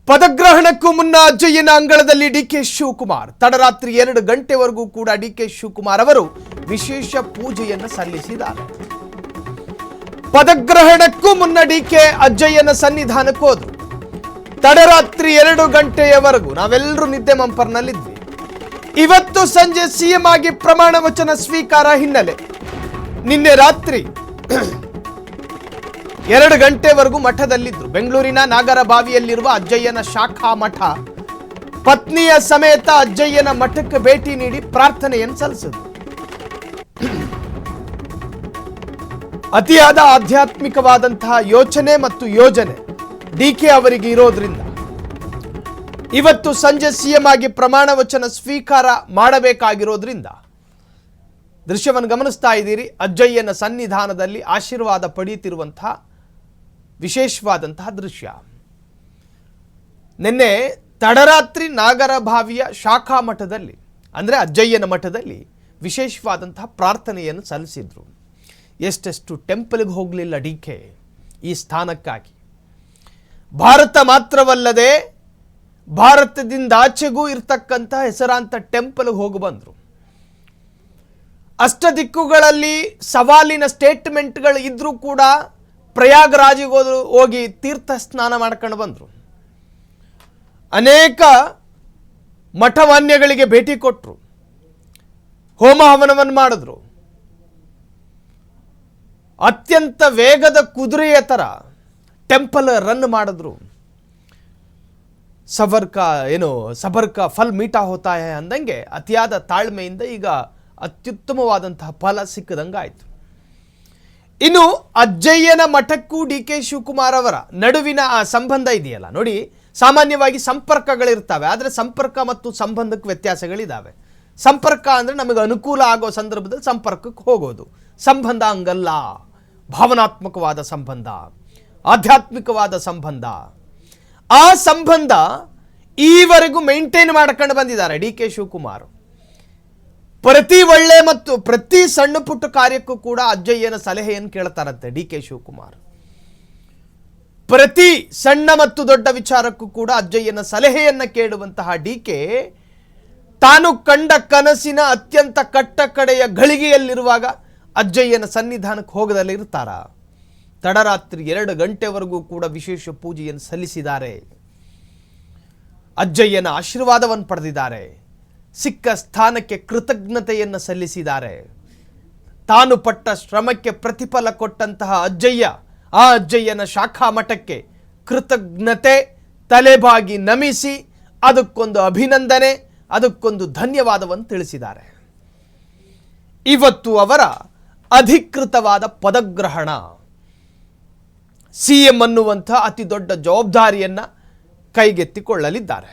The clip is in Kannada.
ಪದಗ್ರಹಣಕ್ಕೂ ಮುನ್ನ ಅಜ್ಜಯ್ಯನ ಅಂಗಳದಲ್ಲಿ ಡಿಕೆ ಶಿವಕುಮಾರ್ ತಡರಾತ್ರಿ 2 ಗಂಟೆವರೆಗೂ ಕೂಡ ಡಿಕೆ ಶಿವಕುಮಾರ್ ಅವರು ವಿಶೇಷ ಪೂಜೆಯನ್ನು ಸಲ್ಲಿಸಿದ್ದಾರೆ. ಪದಗ್ರಹಣಕ್ಕೂ ಮುನ್ನ ಡಿಕೆ ಅಜ್ಜಯ್ಯನ ಸನ್ನಿಧಾನಕ್ಕೆ ಹೋದ್ರು. ತಡರಾತ್ರಿ 2 ಗಂಟೆಯವರೆಗೂ ನಾವೆಲ್ಲರೂ ನಿದ್ದೆ ಮಂಪರ್ನಲ್ಲಿದ್ವಿ. ಇವತ್ತು ಸಂಜೆ ಸಿಎಂ ಆಗಿ ಪ್ರಮಾಣ ವಚನ ಸ್ವೀಕಾರ ಹಿನ್ನೆಲೆ ನಿನ್ನೆ ರಾತ್ರಿ 2 ಗಂಟೆವರೆಗೂ ಮಠದಲ್ಲಿದ್ರು. ಬೆಂಗಳೂರಿನ ನಾಗರಬಾವಿಯಲ್ಲಿರುವ ಅಜ್ಜಯ್ಯನ ಶಾಖಾ ಮಠ ಪತ್ನಿಯ ಸಮೇತ ಅಜ್ಜಯ್ಯನ ಮಠಕ್ಕೆ ಭೇಟಿ ನೀಡಿ ಪ್ರಾರ್ಥನೆಯನ್ನು ಸಲ್ಲಿಸಿದ್ರು. ಅತಿಯಾದ ಆಧ್ಯಾತ್ಮಿಕವಾದಂತಹ ಯೋಚನೆ ಮತ್ತು ಯೋಜನೆ ಡಿಕೆ ಅವರಿಗೆ ಇರೋದ್ರಿಂದ ಇವತ್ತು ಸಂಜೆ ಸಿಎಂ ಆಗಿ ಪ್ರಮಾಣ ವಚನ ಸ್ವೀಕಾರ ಮಾಡಬೇಕಾಗಿರೋದ್ರಿಂದ ದೃಶ್ಯವನ್ನು ಗಮನಿಸ್ತಾ ಇದ್ದೀರಿ. ಅಜ್ಜಯ್ಯನ ಸನ್ನಿಧಾನದಲ್ಲಿ ಆಶೀರ್ವಾದ ಪಡೆಯುತ್ತಿರುವಂತಹ ವಿಶೇಷವಾದಂತಹ ದೃಶ್ಯ. ನಿನ್ನೆ ತಡರಾತ್ರಿ ನಾಗರಬಾವಿಯ ಶಾಖಾ ಮಠದಲ್ಲಿ ಅಂದರೆ ಅಜ್ಜಯ್ಯನ ಮಠದಲ್ಲಿ ವಿಶೇಷವಾದಂತಹ ಪ್ರಾರ್ಥನೆಯನ್ನು ಸಲ್ಲಿಸಿದ್ರು. ಎಷ್ಟೆಷ್ಟು ಟೆಂಪಲ್ಗೆ ಹೋಗಲಿಲ್ಲ ಡಿಕೆ ಈ ಸ್ಥಾನಕ್ಕಾಗಿ. ಭಾರತ ಮಾತ್ರವಲ್ಲದೆ ಭಾರತದಿಂದಾಚೆಗೂ ಇರ್ತಕ್ಕಂಥ ಹೆಸರಾಂತ ಟೆಂಪಲ್ಗೆ ಹೋಗಿ ಬಂದರು. ಅಷ್ಟದಿಕ್ಕುಗಳಲ್ಲಿ ಸವಾಲಿನ ಸ್ಟೇಟ್ಮೆಂಟ್ಗಳು ಇದ್ರೂ ಕೂಡ ಪ್ರಯಾಗರಾಜಿಗೆ ಹೋಗಿ ತೀರ್ಥ ಸ್ನಾನ ಮಾಡ್ಕೊಂಡು ಬಂದರು. ಅನೇಕ ಮಠಮಾನ್ಯಗಳಿಗೆ ಭೇಟಿ ಕೊಟ್ಟರು, ಹೋಮ ಹವನವನ್ನು ಮಾಡಿದ್ರು. ಅತ್ಯಂತ ವೇಗದ ಕುದುರೆಯ ಥರ ಟೆಂಪಲ್ ರನ್ ಮಾಡಿದ್ರು. ಸಬರ್ ಕಾ ಫಲ್ ಮೀಠಾ ಹೋತಾ ಹೈ ಅಂದಂಗೆ ಅತಿಯಾದ ತಾಳ್ಮೆಯಿಂದ ಈಗ ಅತ್ಯುತ್ತಮವಾದಂತಹ ಫಲ ಸಿಕ್ಕದಂಗಾಯಿತು. ಇನ್ನು ಅಜ್ಜಯ್ಯನ ಮಠಕ್ಕೂ ಡಿಕೆ ಶಿವಕುಮಾರ್ ಅವರ ನಡುವಿನ ಆ ಸಂಬಂಧ ಇದೆಯಲ್ಲ ನೋಡಿ, ಸಾಮಾನ್ಯವಾಗಿ ಸಂಪರ್ಕಗಳಿರ್ತವೆ, ಆದರೆ ಸಂಪರ್ಕ ಮತ್ತು ಸಂಬಂಧಕ್ಕೆ ವ್ಯತ್ಯಾಸಗಳಿದ್ದಾವೆ. ಸಂಪರ್ಕ ಅಂದರೆ ನಮಗೆ ಅನುಕೂಲ ಆಗೋ ಸಂದರ್ಭದಲ್ಲಿ ಸಂಪರ್ಕಕ್ಕೆ ಹೋಗೋದು. ಸಂಬಂಧ ಹಂಗಲ್ಲ, ಭಾವನಾತ್ಮಕವಾದ ಸಂಬಂಧ, ಆಧ್ಯಾತ್ಮಿಕವಾದ ಸಂಬಂಧ. ಆ ಸಂಬಂಧ ಈವರೆಗೂ ಮೇಂಟೈನ್ ಮಾಡ್ಕೊಂಡು ಬಂದಿದ್ದಾರೆ ಡಿಕೆ ಶಿವಕುಮಾರ್. ಪ್ರತಿ ಒಳ್ಳೆ ಮತ್ತು ಪ್ರತಿ ಸಣ್ಣ ಪುಟ್ಟ ಕಾರ್ಯಕ್ಕೂ ಕೂಡ ಅಜ್ಜಯ್ಯನ ಸಲಹೆಯನ್ನು ಕೇಳ್ತಾರಂತೆ ಡಿಕೆ ಶಿವಕುಮಾರ್. ಪ್ರತಿ ಸಣ್ಣ ಮತ್ತು ದೊಡ್ಡ ವಿಚಾರಕ್ಕೂ ಕೂಡ ಅಜ್ಜಯ್ಯನ ಸಲಹೆಯನ್ನು ಕೇಳುವಂತಹ ಡಿಕೆ ತಾನು ಕಂಡ ಕನಸಿನ ಅತ್ಯಂತ ಕಟ್ಟಕಡೆಯ ಗಳಿಗೆಯಲ್ಲಿರುವಾಗ ಅಜ್ಜಯ್ಯನ ಸನ್ನಿಧಾನಕ್ಕೆ ಹೋಗದಲ್ಲಿ ಇರ್ತಾರ. ತಡರಾತ್ರಿ 2 ಗಂಟೆವರೆಗೂ ಕೂಡ ವಿಶೇಷ ಪೂಜೆಯನ್ನು ಸಲ್ಲಿಸಿದ್ದಾರೆ. ಅಜ್ಜಯ್ಯನ ಆಶೀರ್ವಾದವನ್ನು ಪಡೆದಿದ್ದಾರೆ. ಸಿಕ್ಕ ಸ್ಥಾನಕ್ಕೆ ಕೃತಜ್ಞತೆಯನ್ನು ಸಲ್ಲಿಸಿದ್ದಾರೆ. ತಾನು ಪಟ್ಟ ಶ್ರಮಕ್ಕೆ ಪ್ರತಿಫಲ ಕೊಟ್ಟಂತಹ ಅಜ್ಜಯ್ಯ, ಆ ಅಜ್ಜಯ್ಯನ ಶಾಖಾ ಮಠಕ್ಕೆ ಕೃತಜ್ಞತೆ ತಲೆಬಾಗಿ ನಮಿಸಿ ಅದಕ್ಕೊಂದು ಅಭಿನಂದನೆ, ಅದಕ್ಕೊಂದು ಧನ್ಯವಾದವನ್ನು ತಿಳಿಸಿದ್ದಾರೆ. ಇವತ್ತು ಅವರ ಅಧಿಕೃತವಾದ ಪದಗ್ರಹಣ, ಸಿಎಂ ಅನ್ನುವಂಥ ಅತಿ ದೊಡ್ಡ ಜವಾಬ್ದಾರಿಯನ್ನು ಕೈಗೆತ್ತಿಕೊಳ್ಳಲಿದ್ದಾರೆ.